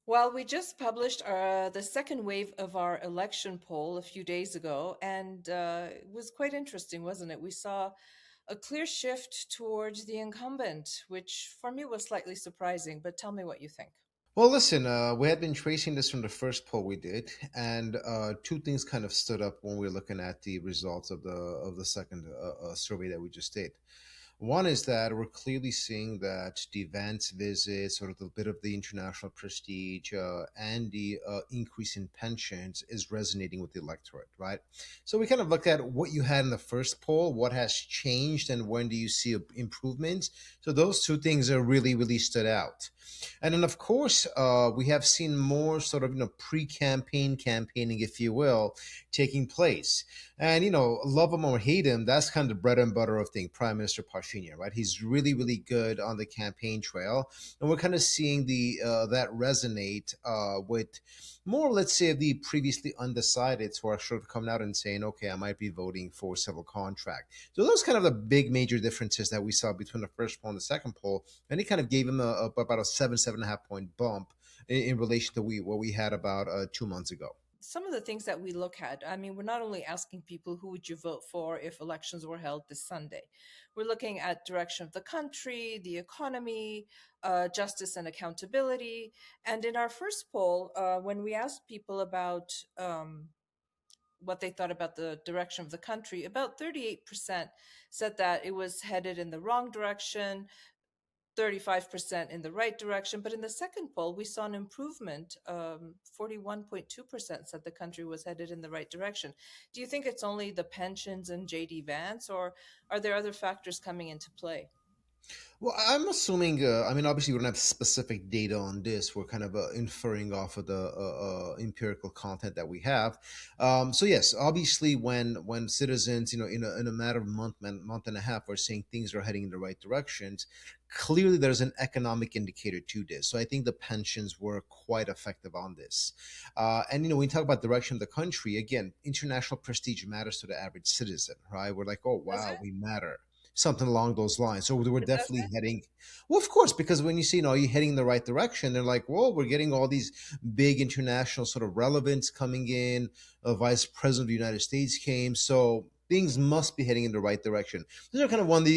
Well, we just published the second wave of our election poll a few days ago, and it was quite interesting, wasn't it? We saw a clear shift towards the incumbent, which for me was slightly surprising, but tell me what you think. Well, listen, we had been tracing this from the first poll we did, and two things kind of stood up when we were looking at the results of the second survey that we just did. One is that we're clearly seeing that the events, visits, sort of a bit of the international prestige, and the increase in pensions is resonating with the electorate, right? So we kind of looked at what you had in the first poll, what has changed, and when do you see improvements. So those two things are really stood out. And then, of course, we have seen more sort of pre-campaign campaigning, if you will, taking place. And love him or hate him, that's kind of the bread and butter of thing. Prime Minister Pashinyan, right? He's really good on the campaign trail, and we're kind of seeing the that resonate with more, let's say, the previously undecided who are sort of coming out and saying, okay, I might be voting for civil contract. So those kind of the big major differences that we saw between the first poll and the second poll, and it kind of gave him about a 7.5 point bump in relation to what we had about 2 months ago. Some of the things that we look at, I mean, we're not only asking people who would you vote for if elections were held this Sunday. We're looking at direction of the country, the economy, justice and accountability. And in our first poll, when we asked people about what they thought about the direction of the country, about 38% said that it was headed in the wrong direction, 35% in the right direction. But in the second poll, we saw an improvement. 41.2% said the country was headed in the right direction. Do you think it's only the pensions and JD Vance, or are there other factors coming into play? Well, I'm assuming. I mean, obviously, we don't have specific data on this. We're kind of inferring off of the empirical content that we have. So yes, obviously, when citizens, in a matter of month and a half, are saying things are heading in the right directions, clearly there's an economic indicator to this. So I think the pensions were quite effective on this. And when you talk about direction of the country, again, international prestige matters to the average citizen, right? We're like, oh Does wow, it? we matter, something along those lines. So they were Does definitely it? heading, well, of course, because when you see, you're heading in the right direction, they're like, well, we're getting all these big international sort of relevance coming in. A vice president of the United States came, so things must be heading in the right direction. These are kind of one of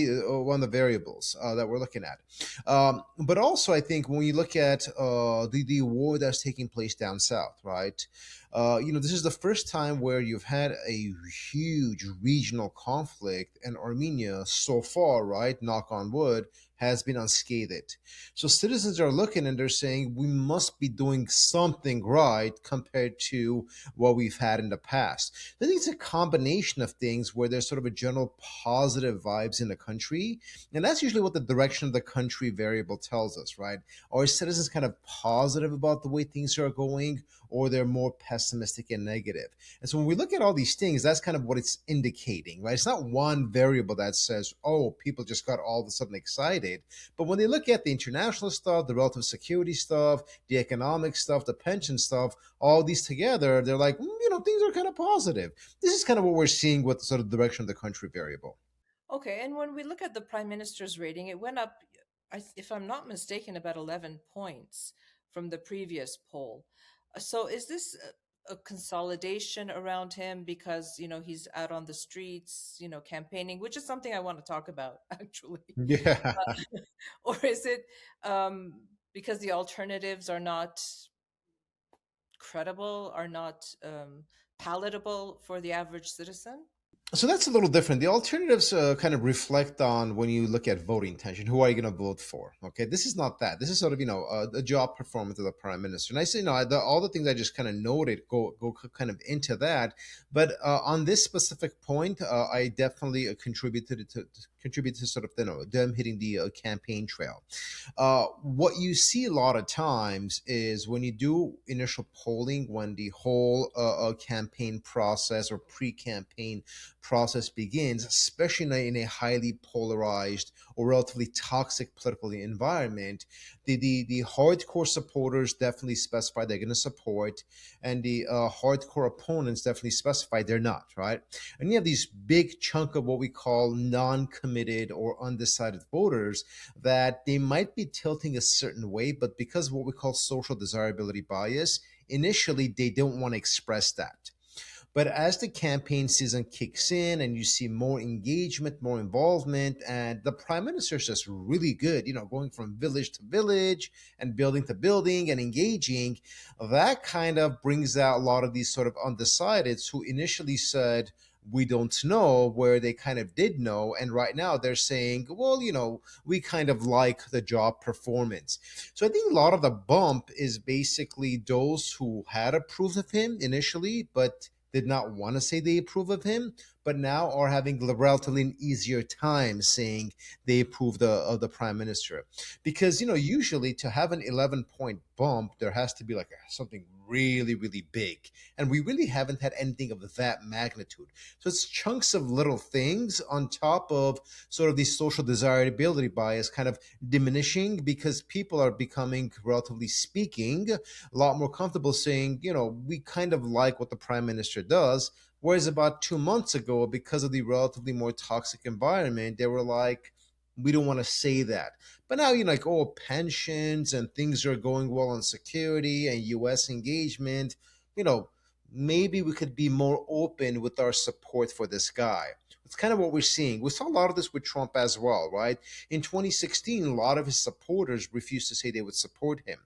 the variables that we're looking at. But also, I think when you look at the war that's taking place down south, right? This is the first time where you've had a huge regional conflict, and Armenia so far, right, knock on wood, has been unscathed. So citizens are looking and they're saying we must be doing something right compared to what we've had in the past. I think it's a combination of things where there's sort of a general positive vibes in the country, and that's usually what the direction of the country variable tells us, right? Are citizens kind of positive about the way things are going, or they're more pessimistic and negative? And so when we look at all these things, that's kind of what it's indicating, right? It's not one variable that says, oh, people just got all of a sudden excited. But when they look at the international stuff, the relative security stuff, the economic stuff, the pension stuff, all these together, they're like, things are kind of positive. This is kind of what we're seeing with sort of the direction of the country variable. Okay, and when we look at the prime minister's rating, it went up, if I'm not mistaken, about 11 points from the previous poll. So is this a consolidation around him because, he's out on the streets, campaigning, which is something I want to talk about, actually. Yeah. Or is it because the alternatives are not credible, are not palatable for the average citizen? So that's a little different. The alternatives kind of reflect on when you look at voting intention. Who are you going to vote for? Okay, this is not that. This is sort of a job performance of the prime minister. And I say all the things I just kind of noted go kind of into that. But on this specific point, I definitely contribute to sort of them hitting the campaign trail. What you see a lot of times is when you do initial polling, when the whole campaign process or pre-campaign process begins, especially in a highly polarized or relatively toxic political environment, the hardcore supporters definitely specify they're going to support, and the hardcore opponents definitely specify they're not, right? And you have these big chunk of what we call non-committed uncommitted or undecided voters that they might be tilting a certain way, but because of what we call social desirability bias, initially they don't want to express that. But as the campaign season kicks in and you see more engagement, more involvement, and the prime minister is just really good, going from village to village and building to building and engaging, that kind of brings out a lot of these sort of undecideds who initially said, we don't know, where they kind of did know. And right now they're saying, well, we kind of like the job performance. So I think a lot of the bump is basically those who had approved of him initially, but did not want to say they approve of him, but now are having a relatively an easier time saying they approve of the prime minister. Because, usually to have an 11-point bump, there has to be like something really, really big. And we really haven't had anything of that magnitude. So it's chunks of little things on top of sort of the social desirability bias kind of diminishing because people are becoming, relatively speaking, a lot more comfortable saying, we kind of like what the prime minister does. Whereas about 2 months ago, because of the relatively more toxic environment, they were like, we don't want to say that. But now, like, oh, pensions and things are going well on security and US engagement, you know, maybe we could be more open with our support for this guy. It's kind of what we're seeing. We saw a lot of this with Trump as well, right? In 2016, a lot of his supporters refused to say they would support him.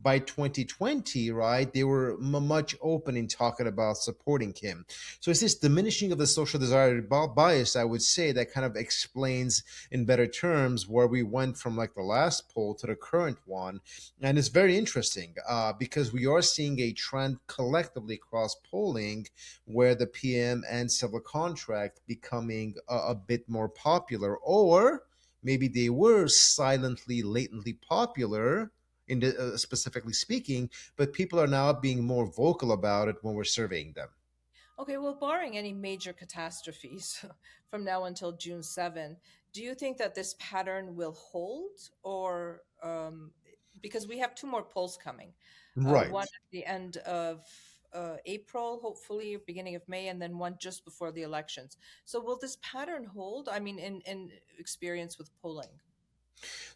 By 2020, right, they were much open in talking about supporting him. So it's this diminishing of the social desire bias, I would say, that kind of explains in better terms where we went from like the last poll to the current one. And it's very interesting because we are seeing a trend collectively across polling where the PM and civil contract becoming a bit more popular, or maybe they were silently, latently popular in specifically speaking, but people are now being more vocal about it when we're surveying them. Okay, well, barring any major catastrophes from now until June 7, do you think that this pattern will hold? Or because we have two more polls coming, one Right. at the end of April, hopefully, beginning of May, and then one just before the elections. So, will this pattern hold? I mean, in experience with polling.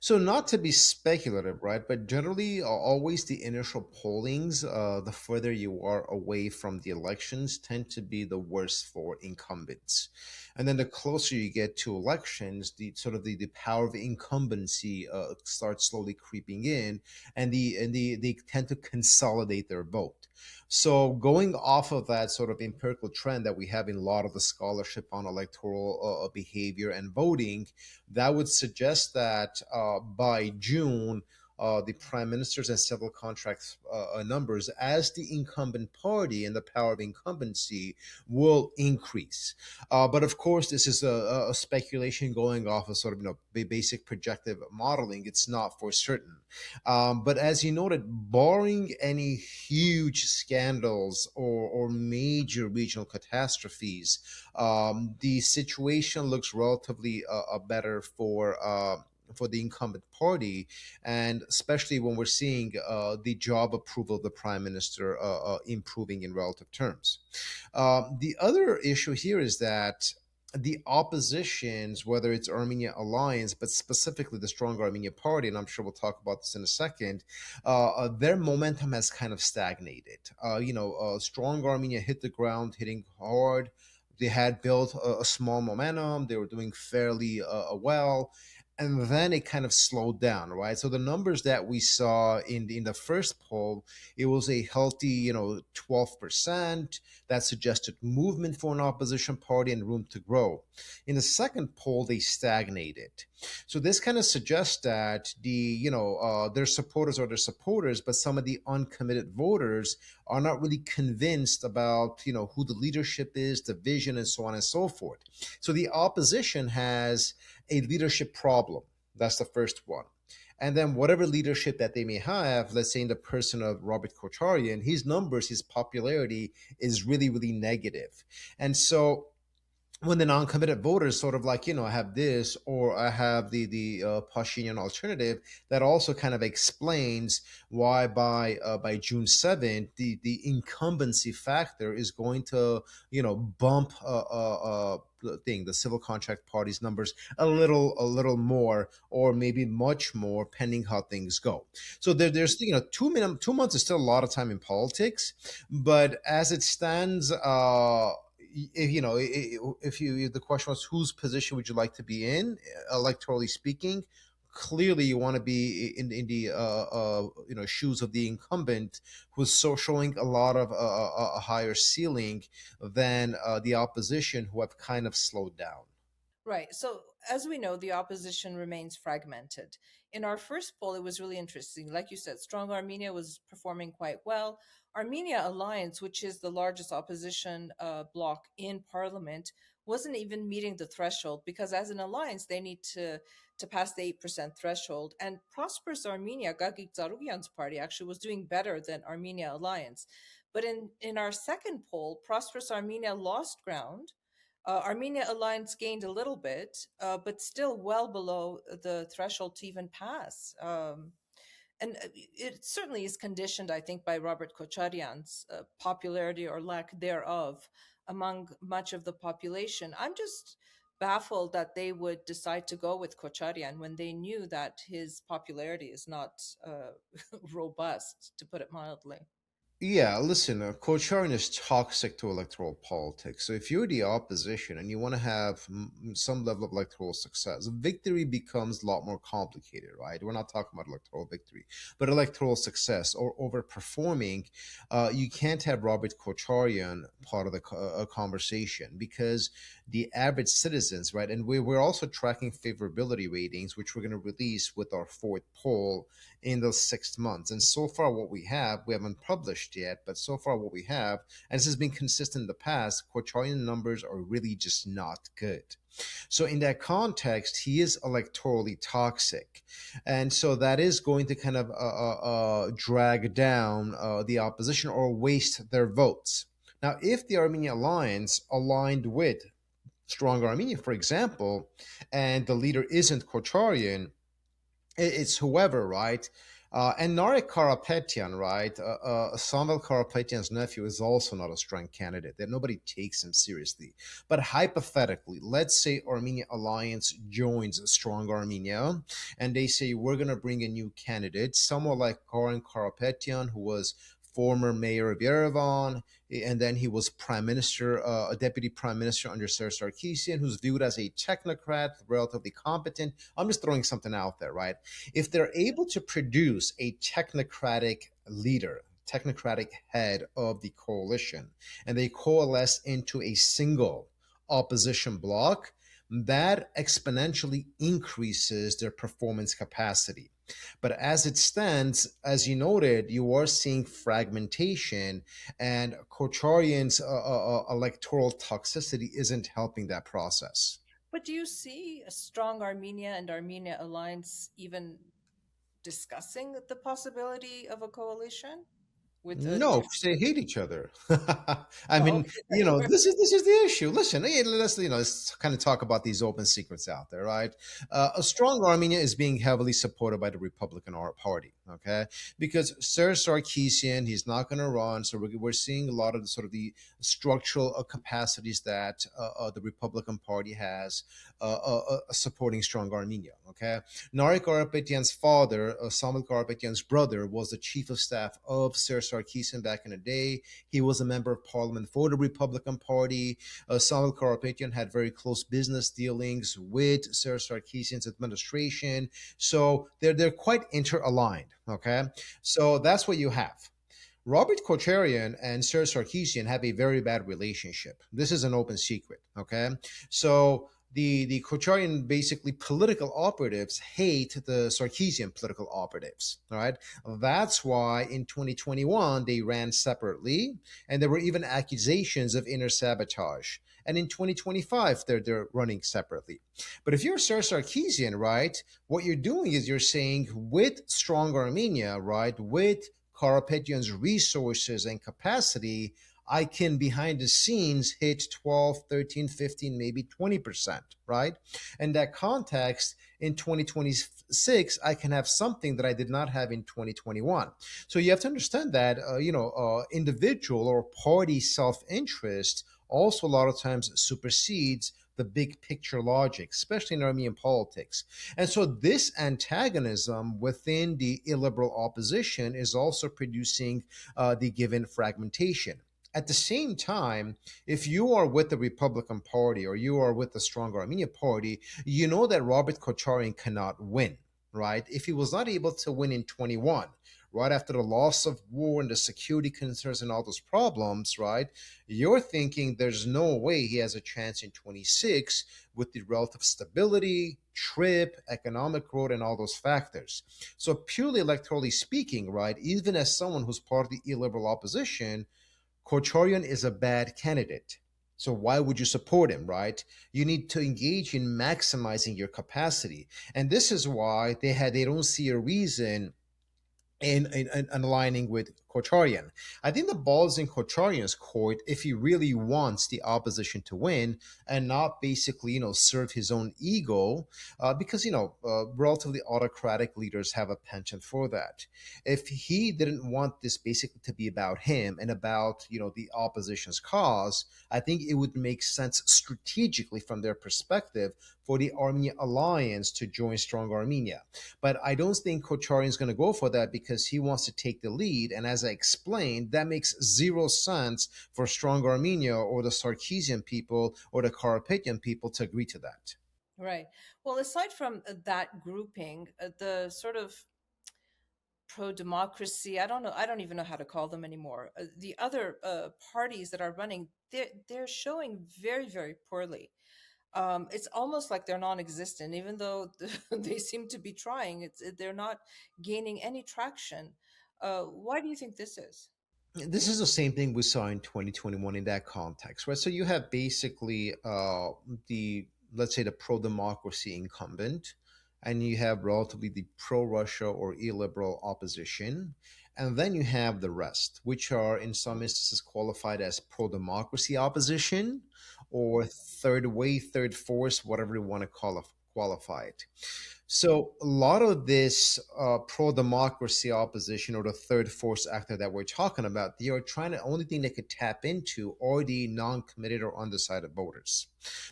So, not to be speculative, right? But generally, always the initial pollings, the further you are away from the elections, tend to be the worst for incumbents. And then the closer you get to elections, the sort of the power of incumbency starts slowly creeping in, and they tend to consolidate their vote. So, going off of that sort of empirical trend that we have in a lot of the scholarship on electoral behavior and voting, that would suggest that by June, the prime ministers and civil contracts numbers as the incumbent party and the power of incumbency will increase. But of course, this is a speculation going off of sort of basic projective modeling. It's not for certain. But as you noted, barring any huge scandals or major regional catastrophes, the situation looks relatively better for the incumbent party, and especially when we're seeing the job approval of the prime minister improving in relative terms. The other issue here is that the oppositions, whether it's Armenia Alliance, but specifically the Strong Armenia Party, and I'm sure we'll talk about this in a second, their momentum has kind of stagnated. Strong Armenia hit the ground, hitting hard. They had built a small momentum. They were doing fairly well, and then it kind of slowed down, right? So the numbers that we saw in the first poll, it was a healthy, 12% that suggested movement for an opposition party and room to grow. In the second poll, they stagnated. So this kind of suggests that their supporters are their supporters, but some of the uncommitted voters are not really convinced about who the leadership is, the vision, and so on and so forth. So the opposition has a leadership problem. That's the first one. And then whatever leadership that they may have, let's say in the person of Robert Kocharyan, his numbers, his popularity is really, really negative. And so when the non-committed voters sort of like, I have this or I have the Pashinyan alternative, that also kind of explains why by June 7th the incumbency factor is going to bump thing, the civil contract parties numbers a little more, or maybe much more, pending how things go. So there's 2 months is still a lot of time in politics, but as it stands, if, if the question was whose position would you like to be in, electorally speaking, clearly you want to be in the shoes of the incumbent, who's showing a lot of a higher ceiling than the opposition, who have kind of slowed down. Right. So, as we know, the opposition remains fragmented. In our first poll, it was really interesting. Like you said, Strong Armenia was performing quite well. Armenia Alliance, which is the largest opposition bloc in parliament, wasn't even meeting the threshold because, as an alliance, they need to pass the 8% threshold. And Prosperous Armenia, Gagik Zarugyan's party, actually was doing better than Armenia Alliance. But in our second poll, Prosperous Armenia lost ground. Armenia Alliance gained a little bit, but still well below the threshold to even pass. And it certainly is conditioned, I think, by Robert Kocharyan's popularity or lack thereof among much of the population. I'm just baffled that they would decide to go with Kocharyan when they knew that his popularity is not robust, to put it mildly. Yeah, listen, Kocharin is toxic to electoral politics. So if you're the opposition and you want to have some level of electoral success, victory becomes a lot more complicated, right? We're not talking about electoral victory, but electoral success or overperforming. You can't have Robert Kocharian part of the conversation, because the average citizens, right? And we're also tracking favorability ratings, which we're going to release with our fourth poll in those 6 months. And so far, what we haven't published yet, but so far, what we have, and this has been consistent in the past, Kocharian numbers are really just not good. So, in that context, he is electorally toxic. And so that is going to kind of drag down the opposition or waste their votes. Now, if the Armenian Alliance aligned with Strong Armenia, for example, and the leader isn't Kocharian, it's whoever, right? And Narek Karapetyan, right? Samuel Karapetyan's nephew is also not a strong candidate. That nobody takes him seriously. But hypothetically, let's say Armenia Alliance joins Strong Armenia, and they say we're going to bring a new candidate, someone like Karan Karapetyan, who was former mayor of Yerevan, and then he was prime minister, a deputy prime minister under Sir Sarkisian, who's viewed as a technocrat, relatively competent. I'm just throwing something out there, right? If they're able to produce a technocratic leader, technocratic head of the coalition, and they coalesce into a single opposition bloc, that exponentially increases their performance capacity. But as it stands, as you noted, you are seeing fragmentation, and Kocharian's electoral toxicity isn't helping that process. But do you see a strong Armenia and Armenia alliance even discussing the possibility of a coalition with a No, different? they hate each other. I Oh, mean, okay. this is the issue. Listen, let's kind of talk about these open secrets out there, right? A strong Armenia is being heavily supported by the Republican Party, okay? Because Sir Sarkisian, he's not going to run, so we're seeing a lot of the sort of the structural capacities that the Republican Party has supporting strong Armenia, okay? Nari Karapetyan's father, Samuel Karapetyan's brother, was the chief of staff of Sir Sarkisian back in the day. He was a member of parliament for the Republican Party. Samuel Karapetyan had very close business dealings with Sir Sarkisian's administration. So they're quite interaligned, okay? So that's what you have. Robert Kocharian and Sir Sarkisian have a very bad relationship. This is an open secret, okay? So the Kocharian basically political operatives hate the Sarkisian political operatives. All right, that's why in 2021 they ran separately, and there were even accusations of inner sabotage. And in 2025 they're running separately. But if you're Sir Sarkisian, right, what you're doing is you're saying with strong Armenia, right, with Karapetyan's resources and capacity, I can behind the scenes hit 12, 13, 15, maybe 20%, right? In that context, in 2026, I can have something that I did not have in 2021. So you have to understand that, individual or party self interest also a lot of times supersedes the big picture logic, especially in Armenian politics. And so this antagonism within the illiberal opposition is also producing the given fragmentation. At the same time, if you are with the Republican Party or you are with the Stronger Armenia Party, you know that Robert Kocharyan cannot win, right? If he was not able to win in 21, right after the loss of war and the security concerns and all those problems, right? You're thinking there's no way he has a chance in 26 with the relative stability, TRIPP, economic growth, and all those factors. So, purely electorally speaking, right, even as someone who's part of the illiberal opposition, Kocharyan is a bad candidate. So why would you support him, right? You need to engage in maximizing your capacity. And this is why they don't see a reason in aligning with Kocharyan. I think the ball's in Kocharyan's court if he really wants the opposition to win and not basically, serve his own ego, because, relatively autocratic leaders have a penchant for that. If he didn't want this basically to be about him and about, the opposition's cause, I think it would make sense strategically from their perspective for the Armenia alliance to join Strong Armenia. But I don't think Kocharyan is going to go for that because he wants to take the lead. And as I explained, that makes zero sense for Strong Armenia or the Sarkeesian people or the Karapetyan people to agree to that. Right. Well, aside from that grouping, the sort of pro democracy, I don't know, I don't even know how to call them anymore. The other parties that are running, they're showing very, very poorly. It's almost like they're non-existent, even though they seem to be trying. They're not gaining any traction. Why do you think this is? This is the same thing we saw in 2021 in that context, right? So you have basically the, let's say, the pro democracy incumbent, and you have relatively the pro Russia or illiberal opposition. And then you have the rest, which are in some instances qualified as pro democracy opposition or third way, third force, whatever you want to qualify it. So a lot of this pro-democracy opposition or the third force actor that we're talking about, they are trying to only thing they could tap into are the non-committed or undecided voters.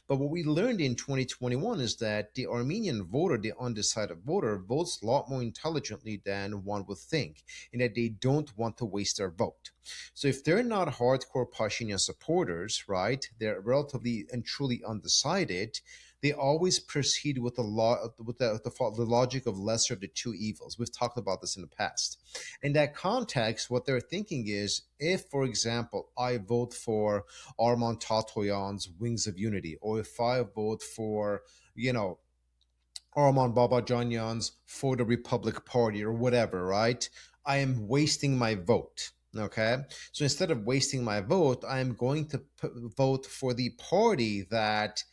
But what we learned in 2021 is that the Armenian voter, the undecided voter, votes a lot more intelligently than one would think, in that they don't want to waste their vote. So if they're not hardcore Pashinyan supporters, right, they're relatively and truly undecided, they always proceed with the law with the logic of lesser of the two evils. We've talked about this in the past. In that context, what they're thinking is, if, for example, I vote for Armand Tatoyan's Wings of Unity, or if I vote for, Armand Babajanyan's For the Republic Party or whatever, right? I am wasting my vote. Okay. So instead of wasting my vote, I am going to vote for the party that,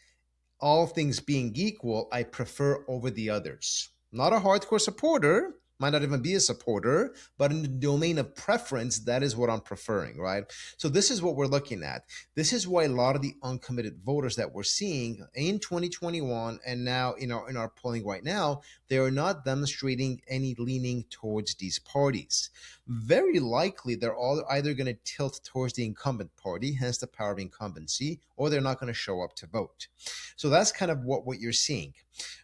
all things being equal, I prefer over the others. Not a hardcore supporter, might not even be a supporter, but in the domain of preference, that is what I'm preferring, right? So this is what we're looking at. This is why a lot of the uncommitted voters that we're seeing in 2021 and now in our polling right now, they are not demonstrating any leaning towards these parties. Very likely they're all either going to tilt towards the incumbent party, hence the power of incumbency, or they're not going to show up to vote. So that's kind of what you're seeing.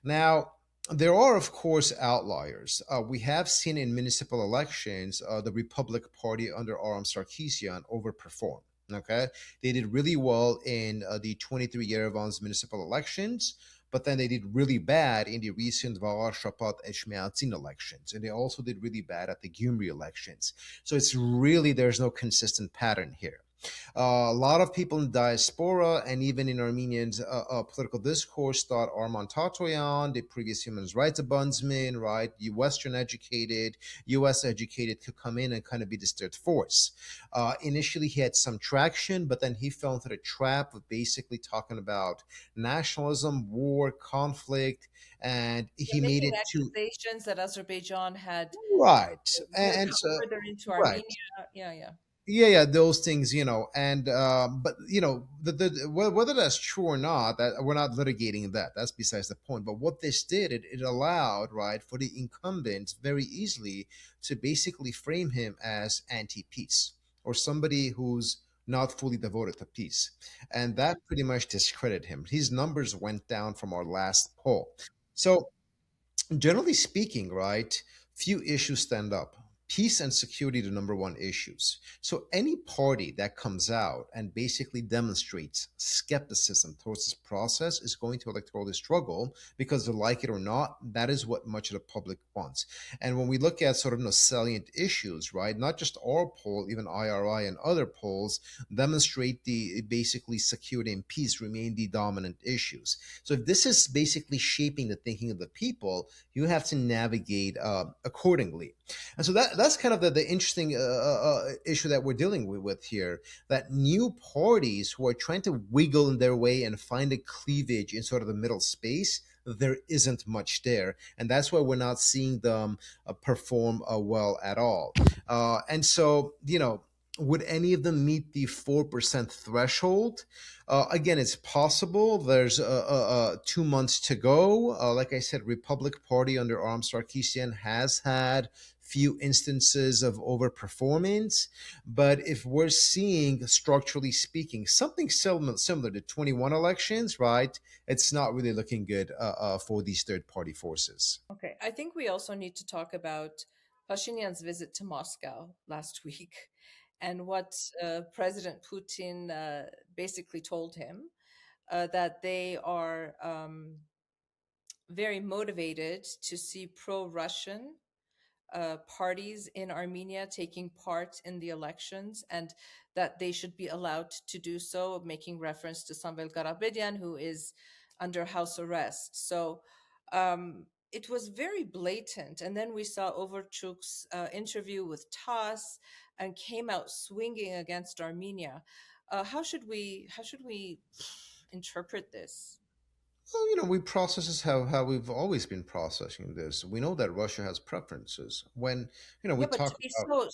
Now, there are, of course, outliers. We have seen in municipal elections the Republic Party under Aram Sarkeesian overperform. Okay, they did really well in the 23 Yerevan's municipal elections, but then they did really bad in the recent Valar Shapat Eshmeatzin elections, and they also did really bad at the Gyumri elections. So it's really, there's no consistent pattern here. A lot of people in diaspora and even in Armenians political discourse thought Armand Tatoyan, the previous human rights ombudsman, right, Western educated, US educated, could come in and kind of be this third force. Initially, he had some traction, but then he fell into the trap of basically talking about nationalism, war, conflict, and Yeah, he made making it to accusations that Azerbaijan had right. come And so, further into right. Armenia. Yeah, yeah. Yeah, those things, and but whether that's true or not, that we're not litigating that. That's besides the point. But what this did, it allowed, right, for the incumbent very easily to basically frame him as anti-peace or somebody who's not fully devoted to peace. And that pretty much discredited him. His numbers went down from our last poll. So generally speaking, right, few issues stand up. Peace and security, the number one issues. So any party that comes out and basically demonstrates skepticism towards this process is going to electorally struggle because, they like it or not, that is what much of the public wants. And when we look at sort of salient issues, right, not just our poll, even IRI and other polls demonstrate the basically security and peace remain the dominant issues. So if this is basically shaping the thinking of the people, you have to navigate accordingly. And so that's kind of the interesting issue that we're dealing with here, that new parties who are trying to wiggle in their way and find a cleavage in sort of the middle space, there isn't much there. And that's why we're not seeing them perform well at all. And so, would any of them meet the 4% threshold? Again, it's possible. There's 2 months to go. Like I said, Republic Party under Arms Sarkisian has had few instances of overperformance. But if we're seeing, structurally speaking, something similar to 21 elections, right, it's not really looking good for these third party forces. Okay, I think we also need to talk about Pashinyan's visit to Moscow last week and what President Putin basically told him, that they are very motivated to see pro Russian parties in Armenia taking part in the elections, and that they should be allowed to do so, making reference to Samvel Karapetyan, who is under house arrest. So it was very blatant. And then we saw Overchuk's interview with TASS and came out swinging against Armenia. How should we interpret this? Well, we process this how we've always been processing this. We know that Russia has preferences. When, we Yeah, but talk to be about.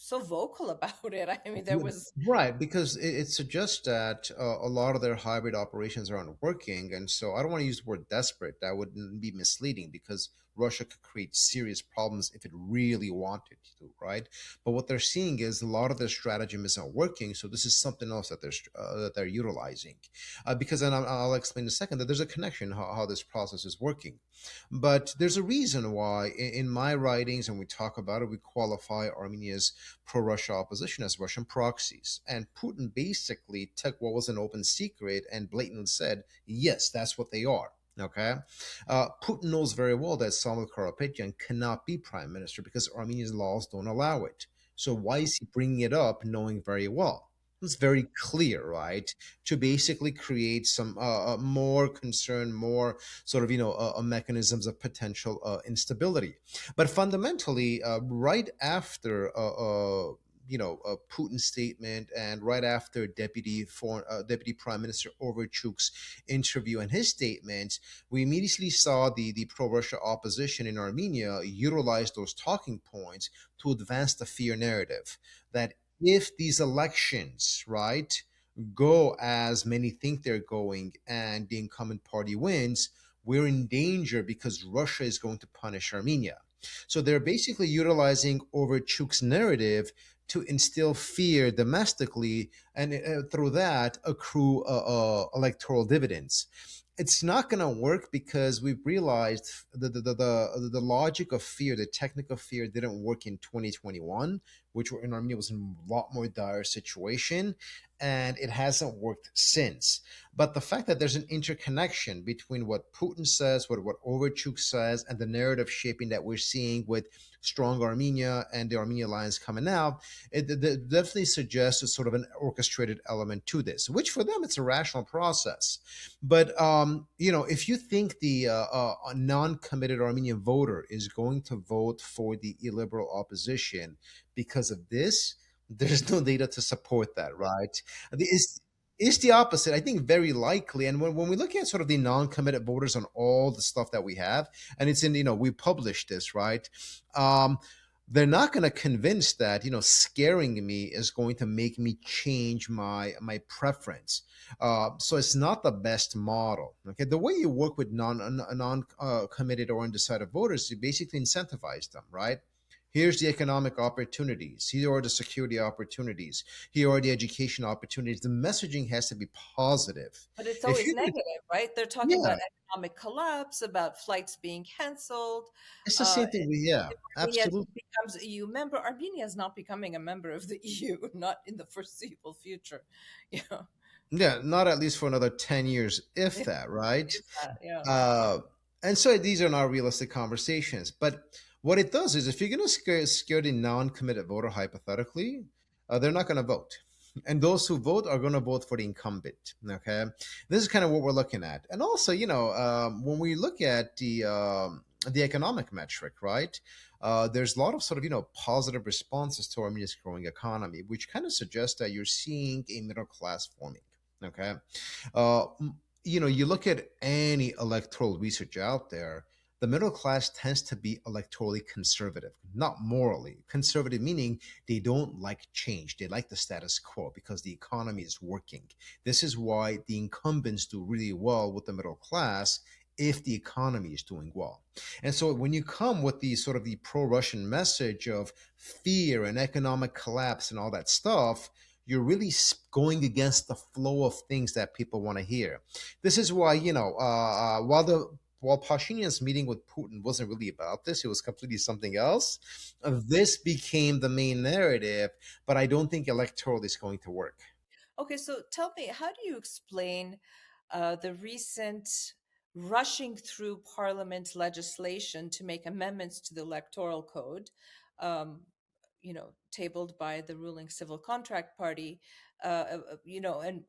so vocal about it. I mean, there was. Right, because it suggests that a lot of their hybrid operations aren't working. And so I don't want to use the word desperate. That wouldn't be misleading because Russia could create serious problems if it really wanted to, right? But what they're seeing is a lot of their stratagem isn't working. So this is something else that they're utilizing. Because, and I'll explain in a second, that there's a connection how this process is working. But there's a reason why in my writings, and we talk about it, we qualify Armenia's pro-Russia opposition as Russian proxies. And Putin basically took what was an open secret and blatantly said, yes, that's what they are. Okay. Putin knows very well that Samuel Karapetyan cannot be prime minister because Armenia's laws don't allow it. So why is he bringing it up knowing very well? It's very clear, right? To basically create some more concern, more sort of, mechanisms of potential instability. But fundamentally, right after Putin's statement and right after Deputy Prime Minister Overchuk's interview and his statement, we immediately saw the pro-Russia opposition in Armenia utilize those talking points to advance the fear narrative that if these elections, right, go as many think they're going and the incumbent party wins, we're in danger because Russia is going to punish Armenia. So they're basically utilizing Overchuk's narrative to instill fear domestically and through that accrue electoral dividends. It's not going to work because we've realized the logic of fear, the technique of fear didn't work in 2021, which in Armenia was in a lot more dire situation, and it hasn't worked since. But the fact that there's an interconnection between what Putin says, what Overchuk says, and the narrative shaping that we're seeing with strong Armenia and the Armenia alliance coming out, it definitely suggests a sort of an orchestrated element to this, which for them it's a rational process. But if you think the non-committed Armenian voter is going to vote for the illiberal opposition because of this, there's no data to support that, right? It's the opposite. I think very likely. And when we look at sort of the non-committed voters on all the stuff that we have, and it's in, we published this, right? They're not going to convince that, scaring me is going to make me change my preference. So it's not the best model. Okay, the way you work with non committed or undecided voters, you basically incentivize them, right? Here's the economic opportunities. Here are the security opportunities. Here are the education opportunities. The messaging has to be positive. But it's If always you're gonna, negative, right? They're talking yeah, about economic collapse, about flights being canceled. it's the Uh, same thing. Yeah, if Armenia absolutely. becomes an EU member, Armenia is not becoming a member of the EU, not in the foreseeable future. You know, Yeah, not at least for another 10 years, if if, that, right? if that, yeah. Uh, and so these are not realistic conversations. But what it does is if you're going to scare the non committed voter hypothetically, they're not going to vote. And those who vote are going to vote for the incumbent. Okay. This is kind of what we're looking at. And also, when we look at the economic metric, right? There's a lot of sort of, positive responses to Armenia's growing economy, which kind of suggests that you're seeing a middle class forming. Okay. Uh, you look at any electoral research out there, the middle class tends to be electorally conservative, not morally. Conservative meaning they don't like change. They like the status quo because the economy is working. This is why the incumbents do really well with the middle class if the economy is doing well. And so when you come with the sort of the pro-Russian message of fear and economic collapse and all that stuff, you're really going against the flow of things that people want to hear. This is why, while Pashinyan's meeting with Putin wasn't really about this, it was completely something else. This became the main narrative, but I don't think electoral is going to work. Okay, so tell me, how do you explain the recent rushing through Parliament legislation to make amendments to the Electoral Code, um, tabled by the ruling Civil Contract Party, and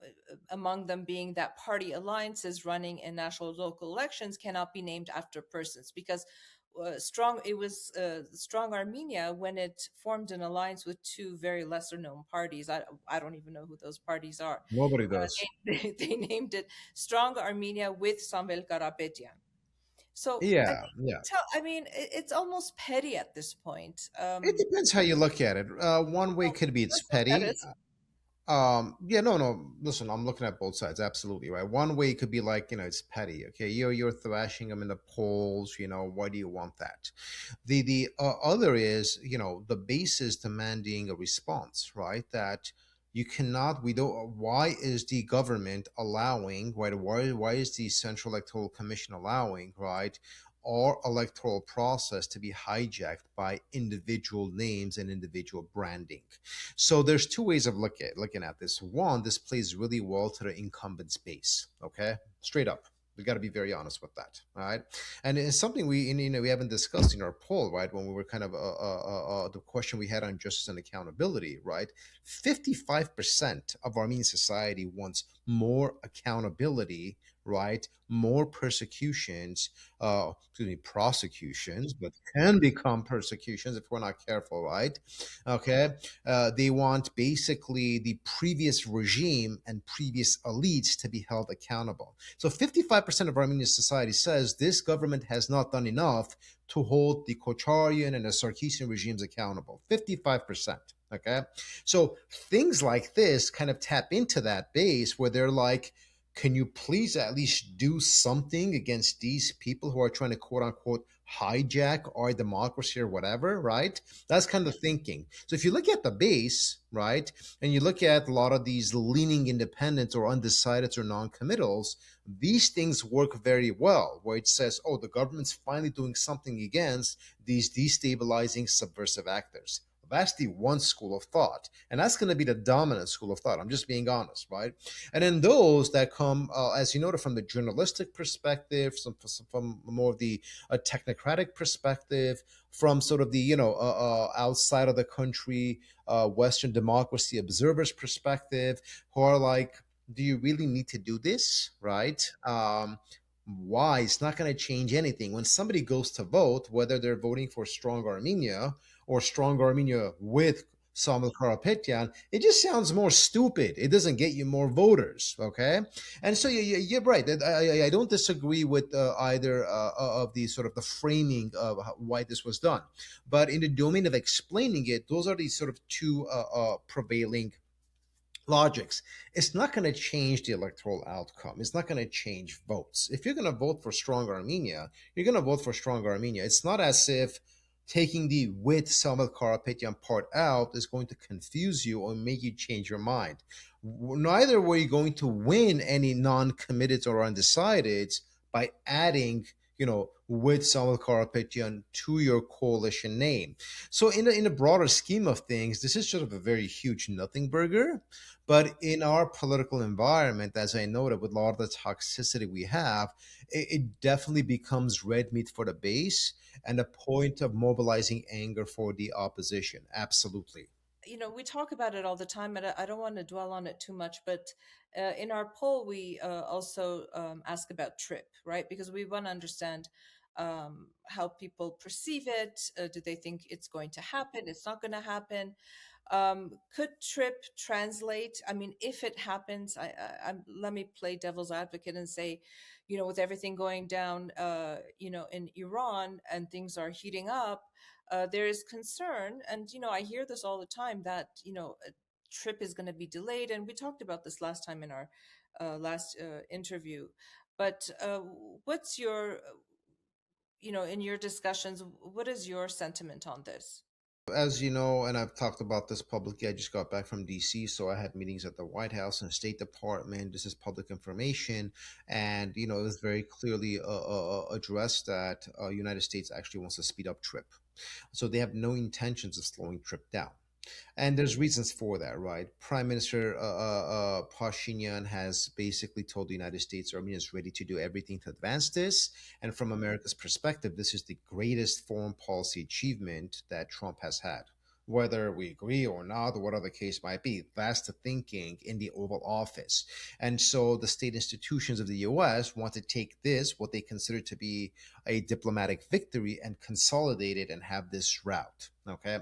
among them being that party alliances running in national local elections cannot be named after persons because Strong Armenia when it formed an alliance with two very lesser known parties. I don't even know who those parties are. Nobody does. They named it Strong Armenia with Samvel Karapetyan. So Yeah, yeah. I mean, it's almost petty at this point. It depends how you look at it. One way Well, could be it's let's look at petty. it. Yeah, no, no. Listen, I'm looking at both sides. Absolutely, right. One way could be like, it's petty. Okay, you're thrashing them in the polls. Why do you want that? The other is, the base is demanding a response, right? That you cannot. We don't. Why is the government allowing? Right? Why is the Central Electoral Commission allowing? Right? Our electoral process to be hijacked by individual names and individual branding. So there's two ways of looking at this. One, this plays really well to the incumbent base. Okay, straight up. We got to be very honest with that, all right? And it's something we haven't discussed in our poll, right? When we were kind of the question we had on justice and accountability, right? 55% of Armenian society wants more accountability, right? More persecutions, prosecutions, but can become persecutions if we're not careful, right? Okay, they want basically the previous regime and previous elites to be held accountable. So 55% of Armenian society says this government has not done enough to hold the Kocharian and the Sarkisian regimes accountable. 55%. Okay. So things like this kind of tap into that base where they're like, can you please at least do something against these people who are trying to quote unquote hijack our democracy or whatever, right? That's kind of thinking. So if you look at the base, right, and you look at a lot of these leaning independents or undecideds or non-committals, these things work very well, where it says, oh, the government's finally doing something against these destabilizing subversive actors. That's the one school of thought. And that's going to be the dominant school of thought. I'm just being honest, right? And then those that come, as you noted, from the journalistic perspective, from more of the technocratic perspective, from sort of the, outside of the country, Western democracy observers perspective, who are like, do you really need to do this, right? Why? It's not going to change anything. When somebody goes to vote, whether they're voting for Strong Armenia or Strong Armenia with Samuel Karapetyan, it just sounds more stupid. It doesn't get you more voters, okay? And so you're right. I don't disagree with either of the sort of the framing of why this was done. But in the domain of explaining it, those are the sort of two prevailing logics. It's not going to change the electoral outcome. It's not going to change votes. If you're going to vote for Strong Armenia, you're going to vote for Strong Armenia. It's not as if taking the with Samuel Karapetyan part out is going to confuse you or make you change your mind. Neither were you going to win any non-committed or undecided by adding, with Samuel Karapetyan to your coalition name. So in the broader scheme of things, this is sort of a very huge nothing burger. But in our political environment, as I noted, with a lot of the toxicity we have, it definitely becomes red meat for the base and a point of mobilizing anger for the opposition. Absolutely. We talk about it all the time, and I don't want to dwell on it too much, but in our poll, we also ask about TRIPP, right? Because we want to understand how people perceive it. Do they think it's going to happen? It's not going to happen. Could TRIPP translate? I mean, if it happens, let me play devil's advocate and say, with everything going down, in Iran and things are heating up, there is concern, and I hear this all the time that a trip is going to be delayed, and we talked about this last time in our last interview. But what's your, in your discussions, what is your sentiment on this? As you know, and I've talked about this publicly, I just got back from DC, so I had meetings at the White House and State Department. This is public information, and it was very clearly addressed that United States actually wants to speed up TRIP, so they have no intentions of slowing TRIP down. And there's reasons for that, right? Prime Minister Pashinyan has basically told the United States Armenia is ready to do everything to advance this. And from America's perspective, this is the greatest foreign policy achievement that Trump has had. Whether we agree or not, or whatever the case might be, that's the thinking in the Oval Office. And so the state institutions of the US want to take this, what they consider to be a diplomatic victory, and consolidate it and have this route. Okay.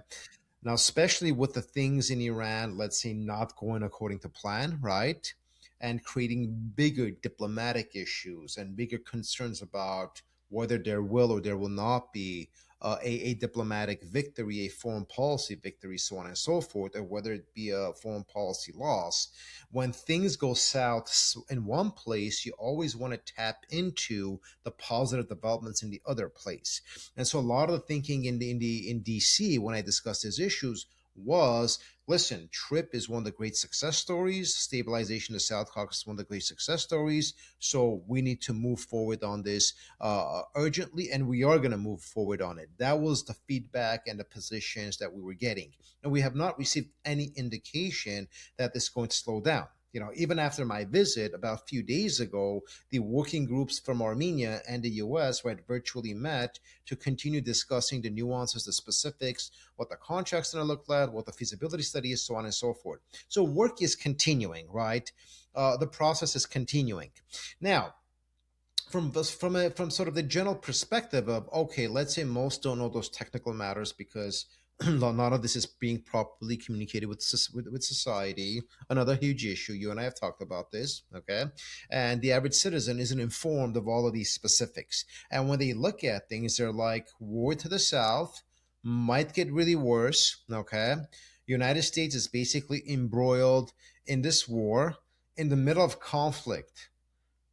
Now, especially with the things in Iran, let's say not going according to plan, right? And creating bigger diplomatic issues and bigger concerns about whether there will or there will not be a diplomatic victory, a foreign policy victory, so on and so forth, or whether it be a foreign policy loss. When things go south in one place, you always want to tap into the positive developments in the other place. And so a lot of the thinking in DC when I discussed these issues was, listen, TRIP is one of the great success stories. Stabilization of the South Caucasus is one of the great success stories. So we need to move forward on this urgently, and we are going to move forward on it. That was the feedback and the positions that we were getting. And we have not received any indication that this is going to slow down. Even after my visit about a few days ago, the working groups from Armenia and the US had virtually met to continue discussing the nuances, the specifics, what the contract's going to look like, what the feasibility study is, so on and so forth. So work is continuing, right? The process is continuing. Now, from sort of the general perspective of, okay, let's say most don't know those technical matters because none of this is being properly communicated with society. Another huge issue. You and I have talked about this, okay? And the average citizen isn't informed of all of these specifics. And when they look at things, they're like, war to the south might get really worse, okay? United States is basically embroiled in this war in the middle of conflict.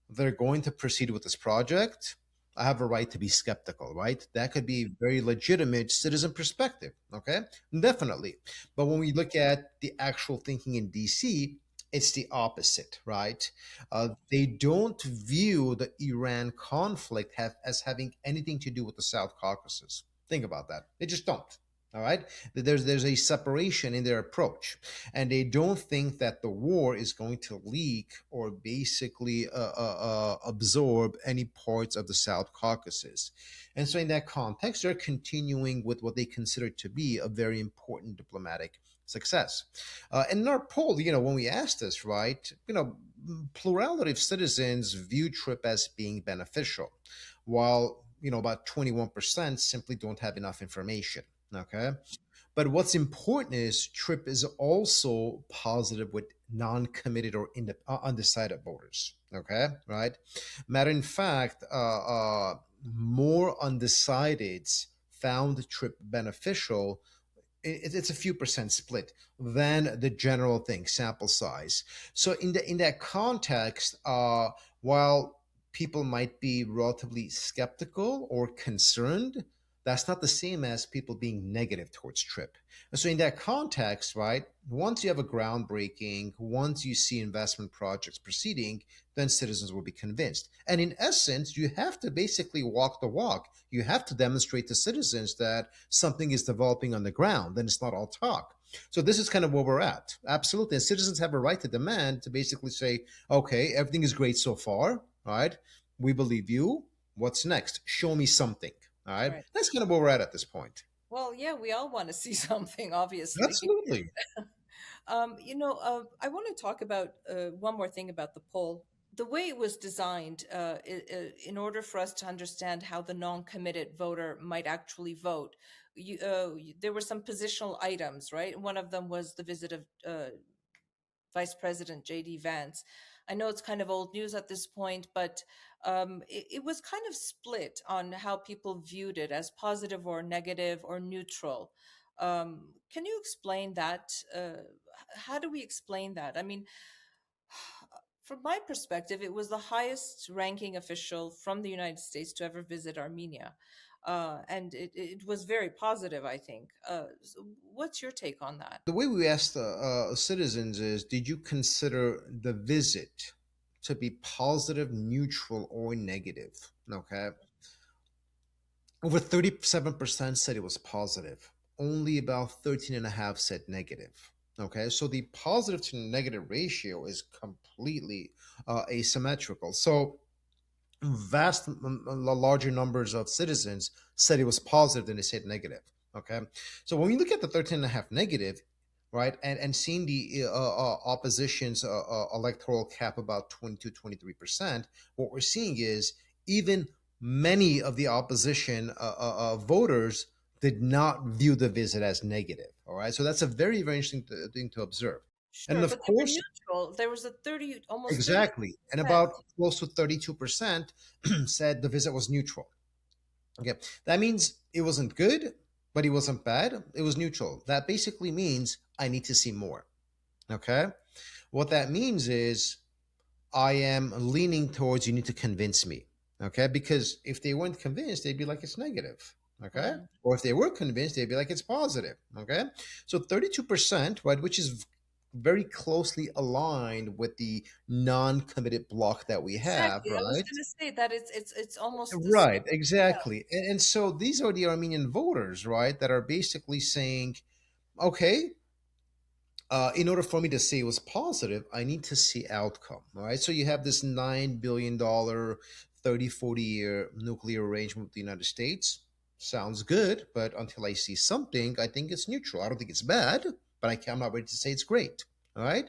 They're going to proceed with this project. I have a right to be skeptical, right? That could be very legitimate citizen perspective, okay? Definitely. But when we look at the actual thinking in DC, it's the opposite, right? They don't view the Iran conflict as having anything to do with the South Caucasus. Think about that. They just don't. All right, there's a separation in their approach, and they don't think that the war is going to leak or basically absorb any parts of the South Caucasus. And so, in that context, they're continuing with what they consider to be a very important diplomatic success. And in our poll, when we asked this, right, plurality of citizens view TRIP as being beneficial, while about 21% simply don't have enough information. Okay. But what's important is TRIP is also positive with non-committed or undecided voters. Okay, right? Matter in fact, more undecideds found TRIP beneficial. It's a few percent split than the general thing, sample size. So in that context, while people might be relatively skeptical or concerned that's not the same as people being negative towards TRIPP. And so, in that context, right, once you have a groundbreaking, once you see investment projects proceeding, then citizens will be convinced. And in essence, you have to basically walk the walk. You have to demonstrate to citizens that something is developing on the ground, then it's not all talk. So this is kind of where we're at. Absolutely. And citizens have a right to demand to basically say, okay, everything is great so far. All right. We believe you. What's next? Show me something. All right. Right. That's kind of where we're at this point. Well, yeah, we all want to see something, obviously. Absolutely. I want to talk about one more thing about the poll. The way it was designed, in order for us to understand how the non-committed voter might actually vote, there were some positional items, right? One of them was the visit of Vice President J.D. Vance. I know it's kind of old news at this point, but it was kind of split on how people viewed it as positive or negative or neutral. Can you explain that? How do we explain that? I mean, from my perspective, it was the highest ranking official from the United States to ever visit Armenia. And it was very positive, I think. So what's your take on that? The way we ask the citizens is, did you consider the visit to be positive, neutral, or negative? Okay. Over 37% said it was positive. Only about 13.5 said negative. Okay, so the positive to negative ratio is completely asymmetrical. So larger numbers of citizens said it was positive than they said negative. Okay, so when we look at the 13.5 negative, right, and seeing the opposition's electoral cap about 22, 23%, what we're seeing is even many of the opposition voters did not view the visit as negative. All right, so that's a very, very interesting thing to observe. And Sure, of but they were course, neutral. There was a 30, almost exactly. And 30%. about close to 32% said the visit was neutral. Okay. That means it wasn't good, but it wasn't bad. It was neutral. That basically means I need to see more. Okay. What that means is I am leaning towards you need to convince me. Okay. Because if they weren't convinced, they'd be like it's negative. Okay. Mm. Or if they were convinced, they'd be like it's positive. Okay. So 32%, right, which is very closely aligned with the non-committed block that we have, Exactly. I was right? going to say that it's almost the same. Right, exactly. And so these are the Armenian voters, right, that are basically saying, okay, in order for me to say it was positive, I need to see outcome. All right. So you have this $9 billion, 30, 40-year nuclear arrangement with the United States. Sounds good, but until I see something, I think it's neutral. I don't think it's bad, but I'm not ready to say it's great. All right.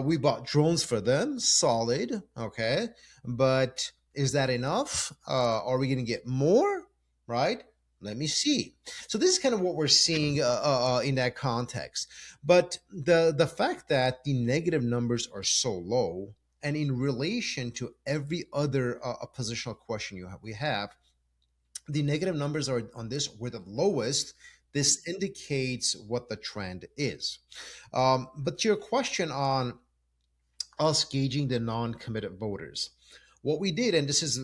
We bought drones for them, solid. Okay. But is that enough? Are we going to get more? Right. Let me see. So this is kind of what we're seeing in that context. But the fact that the negative numbers are so low, and in relation to every other positional question we have, the negative numbers are on this were the lowest. This indicates what the trend is. But to your question on us gauging the non-committed voters, what we did, and this is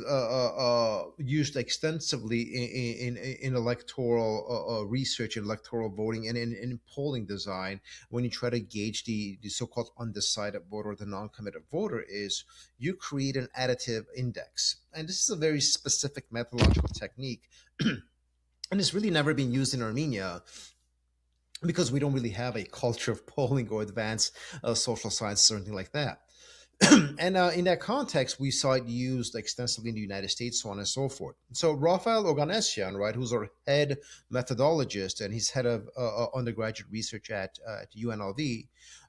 used extensively in electoral research, electoral voting, and in polling design, when you try to gauge the so-called undecided voter or the non-committed voter, is you create an additive index. And this is a very specific methodological technique. And it's really never been used in Armenia because we don't really have a culture of polling or advanced social sciences or anything like that. And in that context, we saw it used extensively in the United States, so on and so forth. So Rafael Oganessian, right, who's our head methodologist, and he's head of undergraduate research at UNLV,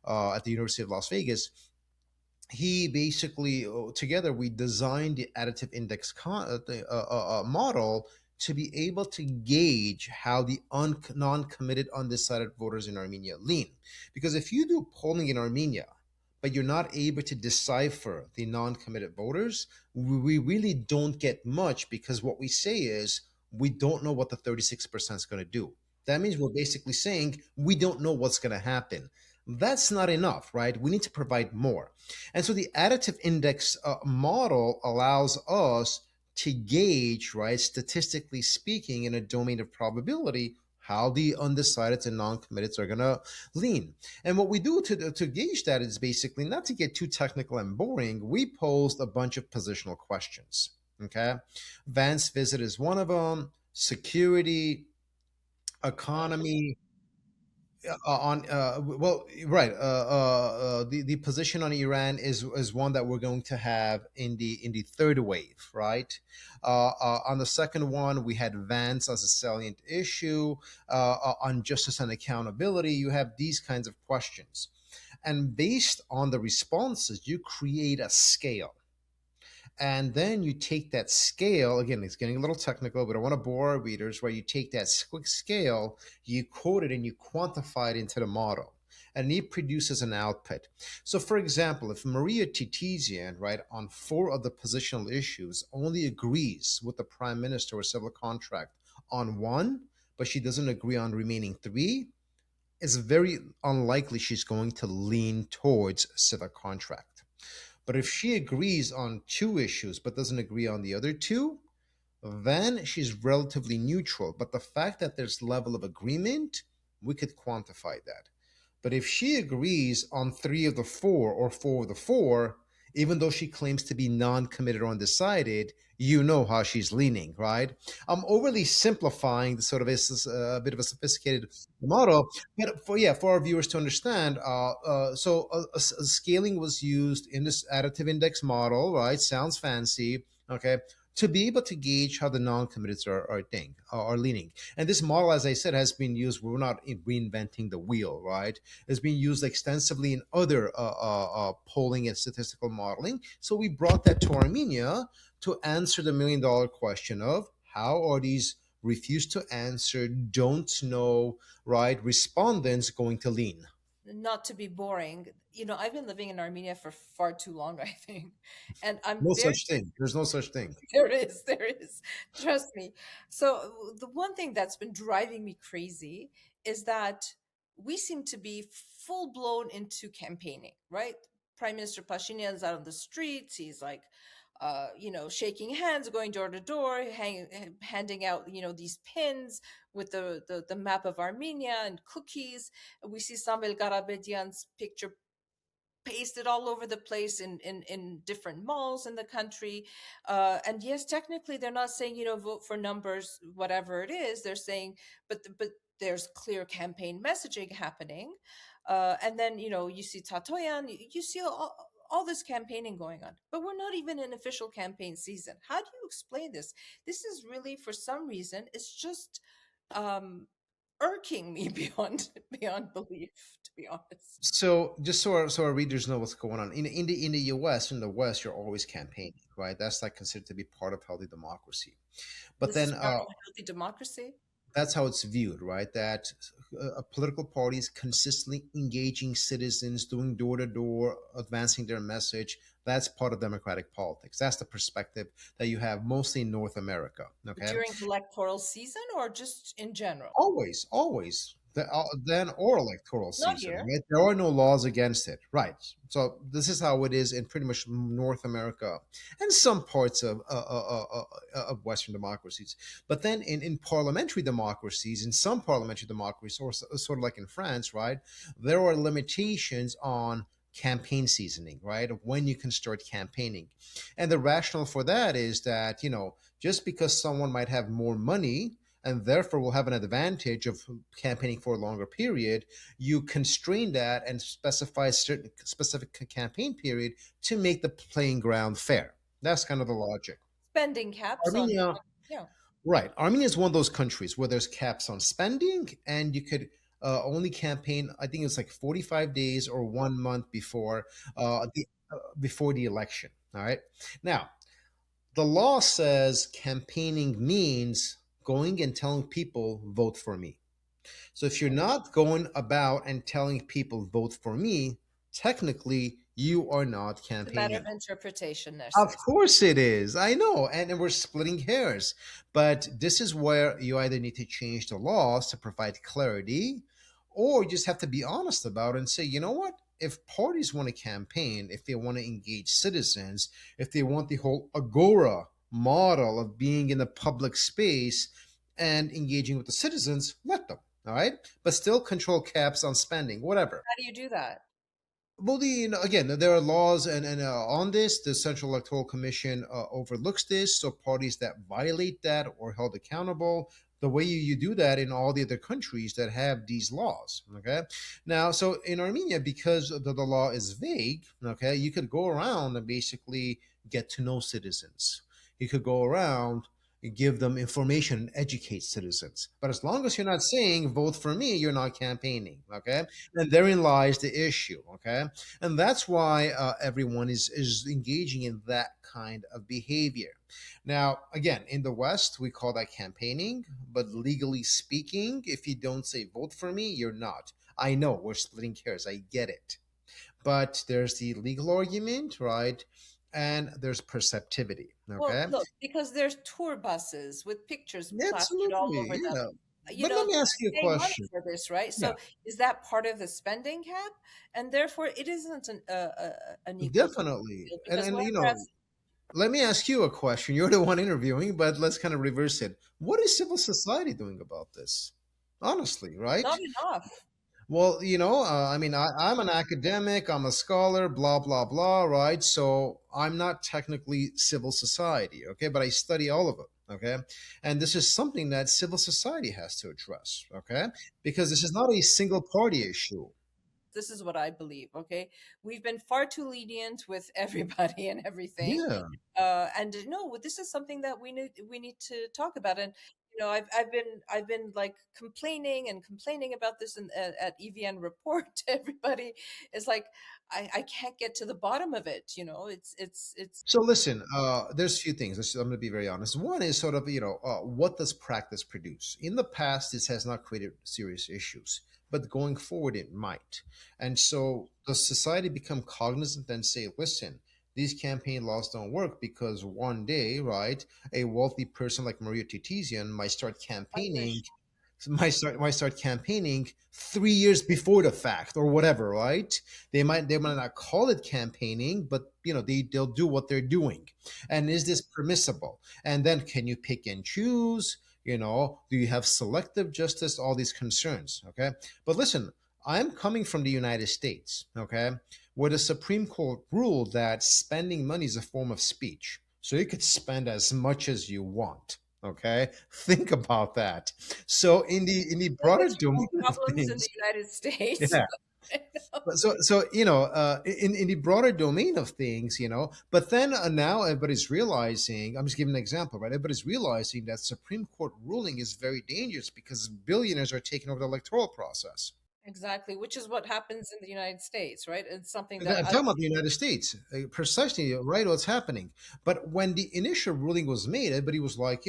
at the University of Las Vegas, he basically, together, we designed the additive index model to be able to gauge how the non-committed, undecided voters in Armenia lean. Because if you do polling in Armenia, but you're not able to decipher the non-committed voters, we really don't get much, because what we say is we don't know what the 36% is going to do. That means we're basically saying we don't know what's going to happen. That's not enough, right? We need to provide more. And so the additive index model allows us to gauge, right, statistically speaking, in a domain of probability, how the undecideds and non-committeds are going to lean. And what we do to gauge that is basically, not to get too technical and boring, we posed a bunch of positional questions. Okay. Vance visit is one of them, security, economy, on well, right, the position on Iran is one that we're going to have in the third wave, right? On the second one, we had Vance as a salient issue. On justice and accountability, you have these kinds of questions, and based on the responses, you create a scale. And then you take that scale, again, it's getting a little technical, but I want to bore our readers, where you take that quick scale, you code it, and you quantify it into the model. And it produces an output. So, for example, if Maria Titizian, right, on 4 of the positional issues only agrees with the prime minister or civil contract on 1, but she doesn't agree on remaining 3, it's very unlikely she's going to lean towards civil contract. But if she agrees on 2 issues but doesn't agree on the other 2, then she's relatively neutral. But the fact that there's level of agreement, we could quantify that. But if she agrees on 3 of the 4 or 4 of the 4, even though she claims to be non-committed or undecided, you know how she's leaning, right? I'm overly simplifying the sort of a bit of a sophisticated model, but for our viewers to understand, scaling was used in this additive index model, right? Sounds fancy, okay? To be able to gauge how the non-committeds are leaning. And this model, as I said, has been used. We're not reinventing the wheel, right? It's been used extensively in other polling and statistical modeling. So we brought that to Armenia to answer the $1 million question of how are these refuse to answer, don't know, right, respondents going to lean. Not to be boring, I've been living in Armenia for far too long, I think, and I'm No very such thing. There's no such thing. there is, trust me. So the one thing that's been driving me crazy is that we seem to be full blown into campaigning, right? Prime Minister Pashinyan's out on the streets. He's like, shaking hands, going door to door, handing out, these pins with the map of Armenia and cookies. We see Samuel Garabedian's picture pasted all over the place in different malls in the country. And yes, technically they're not saying, vote for numbers, whatever it is. They're saying, but there's clear campaign messaging happening. And then, you see Tatoyan, you see all this campaigning going on, but we're not even in official campaign season. How do you explain this? This is really, for some reason, it's just um, irking me beyond belief, to be honest. So just so our readers know what's going on in the U.S., in the West, you're always campaigning, right? That's like considered to be part of healthy democracy. But This is then part of healthy democracy. that's how it's viewed, right? That political parties consistently engaging citizens, doing door to door, advancing their message. That's part of democratic politics. That's the perspective that you have mostly in North America. Okay, During electoral season or just in general? always. Then or electoral Not season, here. right? There are no laws against it, right? So this is how it is in pretty much North America and some parts of Western democracies. But then in parliamentary democracies, in some parliamentary democracies, or sort of like in France, right, there are limitations on campaign seasoning, right? Of when you can start campaigning, and the rationale for that is that just because someone might have more money and therefore will have an advantage of campaigning for a longer period, you constrain that and specify a certain specific campaign period to make the playing ground fair. That's kind of the logic. Spending caps on, Armenia, yeah. right. Armenia is one of those countries where there's caps on spending, and you could only campaign, I think it's like 45 days or 1 month before the election. All right. Now, the law says campaigning means going and telling people, vote for me. So if you're not going about and telling people, vote for me, technically you are not It's a matter of campaigning. interpretation, Of Nerses. course it is. I know. And we're splitting hairs. But this is where you either need to change the laws to provide clarity, or you just have to be honest about it and say, you know what? If parties want to campaign, if they want to engage citizens, if they want the whole agora model of being in the public space and engaging with the citizens, let them. All right, but still control caps on spending, whatever. How do you do that? Well, again, there are laws, and on this, the Central Electoral Commission overlooks this. So parties that violate that or held accountable. The way you do that in all the other countries that have these laws. Okay, now, so in Armenia, because the law is vague, okay, you could go around and basically get to know citizens. You could go around and give them information and educate citizens. But as long as you're not saying vote for me, you're not campaigning. Okay, and therein lies the issue. Okay, and that's why everyone is engaging in that kind of behavior. Now, again, in the West, we call that campaigning, but legally speaking, if you don't say vote for me, you're not. I know we're splitting hairs, I get it, but there's the legal argument, right? And there's perceptivity. Well, Okay, look, because there's tour buses with pictures plastered all absolutely, over them. yeah. You But know, let me ask you they're a paying money question. for this, right? Yeah, So is that part of the spending cap? And therefore, it isn't an equal playing definitely, field and because and what you we're know, asking, let me ask you a question. You're the one interviewing, but let's kind of reverse it. What is civil society doing about this? Honestly, right? not enough. Well, I mean, I'm an academic, I'm a scholar, blah, blah, blah, right? So I'm not technically civil society, okay? But I study all of it, okay? And this is something that civil society has to address, okay? Because this is not a single party issue. This is what I believe. Okay, we've been far too lenient with everybody and everything, Yeah. and no, this is something that we need to talk about. And I've been like complaining about this at EVN Report to everybody. It's like I can't get to the bottom of it. It's So listen, there's a few things. I'm going to be very honest. One is sort of, what does practice produce? In the past, this has not created serious issues, but going forward, it might. And so does society become cognizant and say, listen, these campaign laws don't work because one day, right, a wealthy person like Maria Titizian might start I campaigning wish. might start campaigning 3 years before the fact or whatever, right? They might not call it campaigning, but they'll do what they're doing. And is this permissible? And then can you pick and choose? Do you have selective justice? All these concerns. Okay. But listen, I'm coming from the United States, okay, where the Supreme Court ruled that spending money is a form of speech. So you could spend as much as you want. Okay. Think about that. So in the Well, broader with your domain own of problems in the things, United States. yeah. So in the broader domain of things, but then now everybody's realizing. I'm just giving an example, right? Everybody's realizing that Supreme Court ruling is very dangerous because billionaires are taking over the electoral process. Exactly, which is what happens in the United States, right? It's something I'm that talking about the United States, precisely right. What's happening? But when the initial ruling was made, everybody was like,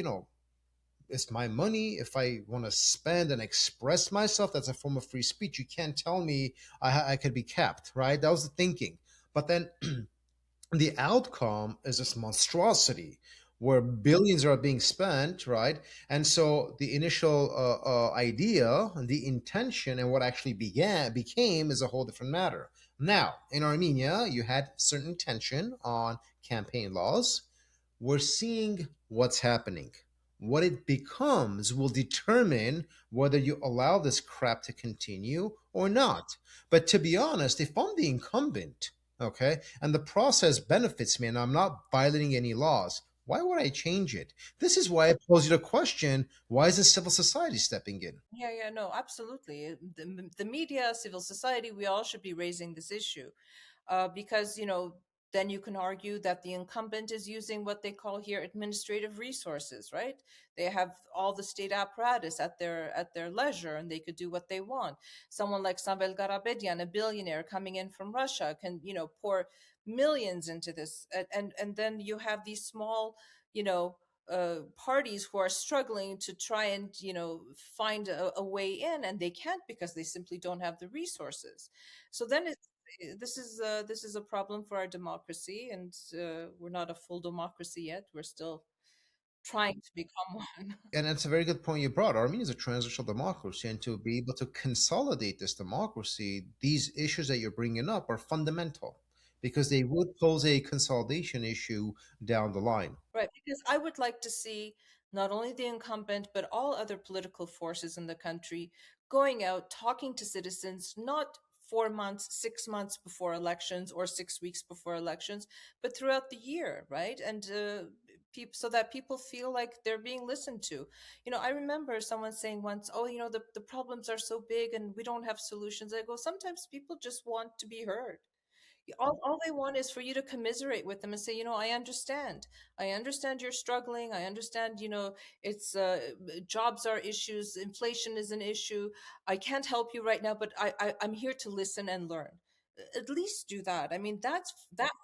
it's my money. If I want to spend and express myself, that's a form of free speech. You can't tell me I could be capped, right? That was the thinking. But then the outcome is this monstrosity where billions are being spent, right? And so the initial idea, the intention, and what actually became is a whole different matter. Now, in Armenia, you had certain tension on campaign laws. We're seeing what's happening. What it becomes will determine whether you allow this crap to continue or not. But to be honest, if I'm the incumbent, okay, and the process benefits me and I'm not violating any laws, why would I change it? This is why I pose you the question, why isn't civil society stepping in? yeah, yeah, no, absolutely. The media, civil society, we all should be raising this issue, because then you can argue that the incumbent is using what they call here administrative resources, right? They have all the state apparatus at their leisure, and they could do what they want. Someone like Samvel Garabedian, a billionaire coming in from Russia, can pour millions into this, and then you have these small, you know. Parties who are struggling to try and find a way in, and they can't because they simply don't have the resources. So then this is a problem for our democracy, and we're not a full democracy yet. We're still trying to become one. And that's a very good point you brought. Armenia is a transitional democracy, and to be able to consolidate this democracy, these issues that you're bringing up are fundamental because they would pose a consolidation issue down the line. Right, because I would like to see not only the incumbent, but all other political forces in the country going out, talking to citizens, not 4 months, 6 months before elections or 6 weeks before elections, but throughout the year, right? And people, so that people feel like they're being listened to. I remember someone saying once, oh, the problems are so big and we don't have solutions. I go, sometimes people just want to be heard. All they want is for you to commiserate with them and say, I understand you're struggling. I understand, it's jobs are issues, inflation is an issue. I can't help you right now, but I'm here to listen and learn. At least do that. I mean, that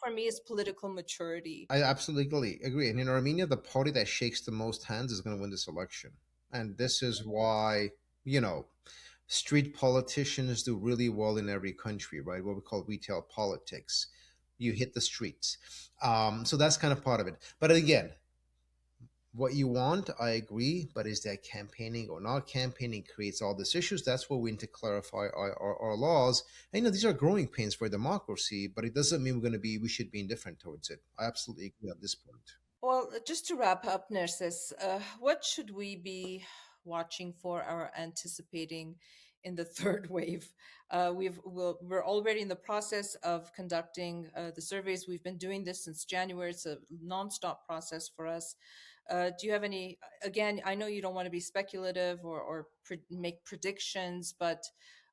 for me is political maturity. I absolutely agree. And in Armenia, the party that shakes the most hands is going to win this election. And this is why, you know, street politicians do really well in every country, right? What we call retail politics. You hit the streets. So that's kind of part of it. But again, what you want, I agree, but is that campaigning or not campaigning creates all these issues? That's what we need to clarify our laws. And these are growing pains for democracy, but it doesn't mean we should be indifferent towards it. I absolutely agree at this point. Well, just to wrap up, Nerses, what should we be watching for or anticipating in the third wave? We're already in the process of conducting the surveys. We've been doing this since January. It's a nonstop process for us. Do you have any? Again, I know you don't want to be speculative or make predictions, but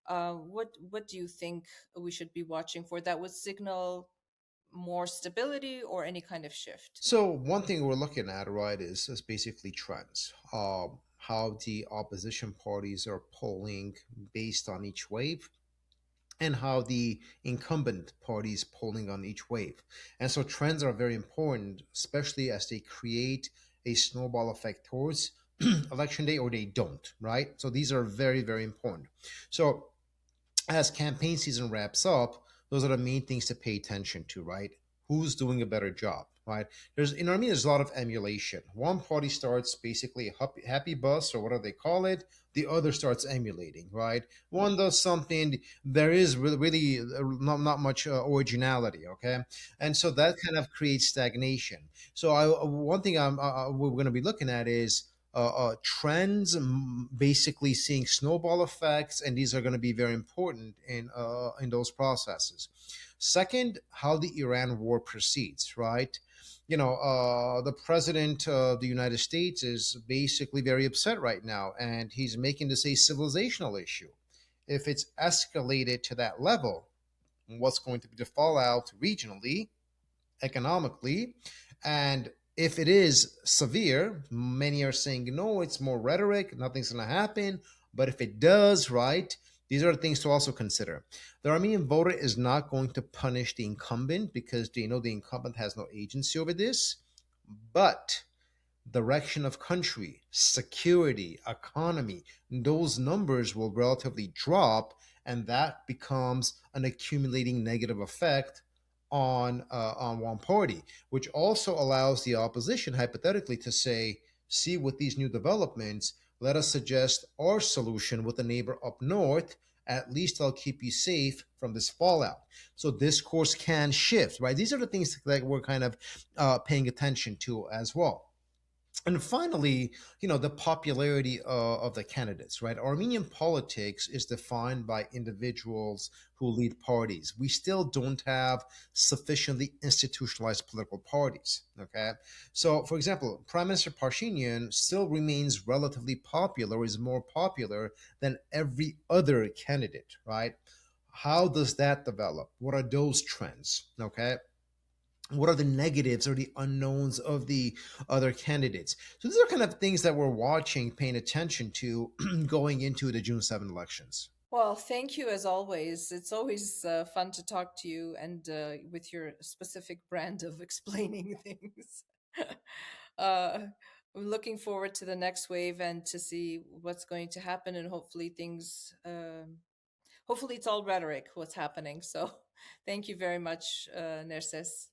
what do you think we should be watching for that would signal more stability or any kind of shift? So one thing we're looking at, right, is basically trends. How the opposition parties are polling based on each wave, and how the incumbent parties polling on each wave. And so trends are very important, especially as they create a snowball effect towards election day, or they don't, right? So these are very, very important. So as campaign season wraps up, those are the main things to pay attention to, right? Who's doing a better job, right? There's in Armenia, there's a lot of emulation. One party starts basically a happy bus or whatever they call it. The other starts emulating, right? One does something. There is really not much originality, okay, and so that kind of creates stagnation. So one thing we're going to be looking at is trends, basically seeing snowball effects, and these are going to be very important in those processes. Second, how the Iran war proceeds, right? The president of the United States is basically very upset right now, and he's making this a civilizational issue. If it's escalated to that level, what's going to be the fallout regionally, economically? And if it is severe, many are saying, no, it's more rhetoric, nothing's going to happen. But if it does, right, these are the things to also consider. The Armenian voter is not going to punish the incumbent because they know the incumbent has no agency over this. But direction of country, security, economy, those numbers will relatively drop, and that becomes an accumulating negative effect on one party, which also allows the opposition hypothetically to say, "See, with these new developments, let us suggest our solution with a neighbor up north. At least I'll keep you safe from this fallout." So discourse can shift, right? These are the things that we're kind of paying attention to as well. And finally, the popularity of the candidates, right? Armenian politics is defined by individuals who lead parties. We still don't have sufficiently institutionalized political parties, okay? So, for example, Prime Minister Pashinyan still remains relatively popular, is more popular than every other candidate, right? How does that develop? What are those trends, okay? What are the negatives or the unknowns of the other candidates? So these are kind of things that we're watching, paying attention to going into the June 7 elections. Well, thank you as always. It's always fun to talk to you and with your specific brand of explaining things. uh, I'm looking forward to the next wave and to see what's going to happen, and hopefully hopefully it's all rhetoric what's happening. So thank you very much, Nerses.